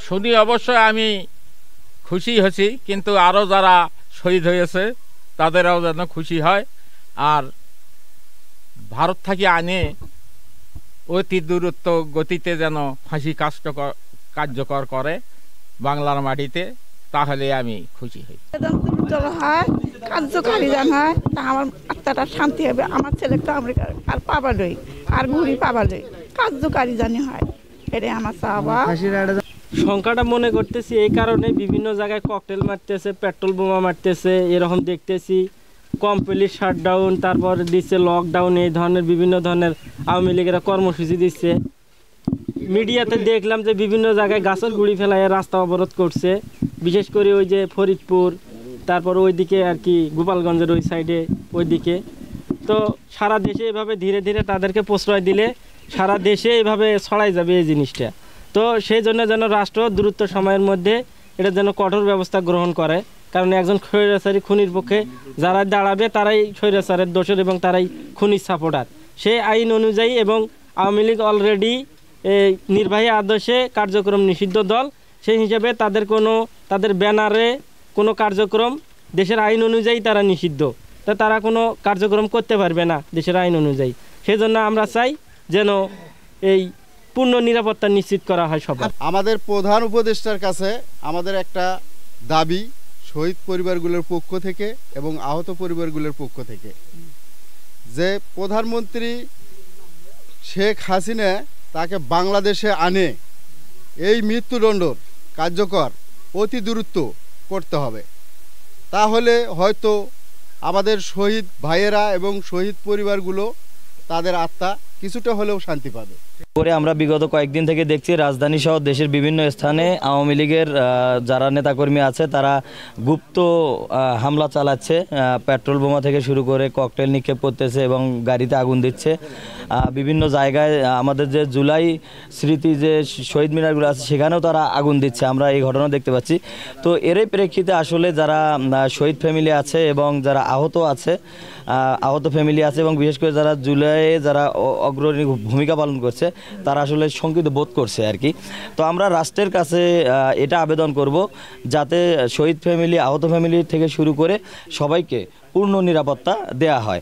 শুনি অবশ্যই আমি খুশি হয়েছি, কিন্তু আরও যারা শহীদ হয়েছে তাদেরও যেন খুশি হয়। আর ভারত থেকে আনে অতি দূরত্ব গতিতে যেন ফাঁসি কার্যকর করে বাংলার মাটিতে, তাহলে আমি খুশি হই। কার্যকারী যেন হয়, আমার আত্মাটা শান্তি হবে। আমার ছেলে তো আমেরিকা আর পাবালই, আর ঘুরি পাবালই, কার্যকারী জানি হয়, এটাই আমার চাওয়া। সংখ্যাটা মনে করতেছি এই কারণে বিভিন্ন জায়গায় ককটেল মারতেছে, পেট্রোল বোমা মারতেছে, এরকম দেখতেছি। কমপ্লিট শাটডাউন, তারপর দিচ্ছে লকডাউন, এই ধরনের বিভিন্ন ধরনের আওয়ামী লীগেরা কর্মসূচি দিচ্ছে। মিডিয়াতে দেখলাম যে বিভিন্ন জায়গায় গাছের গুঁড়ি ফেলায় রাস্তা অবরোধ করছে, বিশেষ করে ওই যে ফরিদপুর, তারপর ওইদিকে আর কি গোপালগঞ্জের ওই সাইডে ওইদিকে। তো সারা দেশে এভাবে ধীরে ধীরে তাদেরকে প্রশ্রয় দিলে সারা দেশে এভাবে ছড়াই যাবে এই জিনিসটা। তো সেই জন্য যেন রাষ্ট্র দ্রুত সময়ের মধ্যে এটা যেন কঠোর ব্যবস্থা গ্রহণ করে, কারণ একজন স্বৈরাচারী খুনির পক্ষে যারা দাঁড়াবে তারাই স্বৈরাচারের দোষর এবং তারাই খুনির সাপোর্টার। সেই আইন অনুযায়ী এবং আওয়ামী লীগ অলরেডি নির্বাহী আদেশে কার্যক্রম নিষিদ্ধ দল, সেই হিসাবে তাদের ব্যানারে কোনো কার্যক্রম দেশের আইন অনুযায়ী তারা নিষিদ্ধ, তা তারা কোনো কার্যক্রম করতে পারবে না দেশের আইন অনুযায়ী। সেই জন্য আমরা চাই যেন এই পূর্ণ নিরাপত্তা নিশ্চিত করা হয় সবার। আমাদের প্রধান উপদেষ্টার কাছে আমাদের একটা দাবি, শহীদ পরিবারগুলোর পক্ষ থেকে এবং আহত পরিবারগুলোর পক্ষ থেকে, যে প্রধানমন্ত্রী শেখ হাসিনা তাকে বাংলাদেশে আনে এই মৃত্যুদণ্ড কার্যকর অতি দ্রুত করতে হবে। তাহলে হয়তো আমাদের শহীদ ভাইয়েরা এবং শহীদ পরিবারগুলো তাদের আত্মা কিছুটা হলেও শান্তি পাবে। পরে আমরা বিগত কয়েকদিন থেকে দেখছি রাজধানী সহ দেশের বিভিন্ন স্থানে আওয়ামী লীগের যারা নেতাকর্মী আছে তারা গুপ্ত হামলা চালাচ্ছে, পেট্রোল বোমা থেকে শুরু করে ককটেল নিক্ষেপ করতেছে এবং গাড়িতে আগুন দিচ্ছে। বিভিন্ন জায়গায় আমাদের যে জুলাই স্মৃতি যে শহীদ মিনারগুলো আছে সেখানেও তারা আগুন দিচ্ছে, আমরা এই ঘটনা দেখতে পাচ্ছি। তো এরই প্রেক্ষিতে আসলে যারা শহীদ ফ্যামিলি আছে এবং যারা আহত ফ্যামিলি আছে এবং বিশেষ করে যারা জুলাইয়ে যারা অগ্রণী ভূমিকা পালন করছে তারা আসলে শঙ্কিত বোধ করছে আর কি। তো আমরা রাষ্ট্রের কাছে এটা আবেদন করব যাতে শহীদ ফ্যামিলি, আহত ফ্যামিলি থেকে শুরু করে সবাইকে পূর্ণ নিরাপত্তা দেয়া হয়।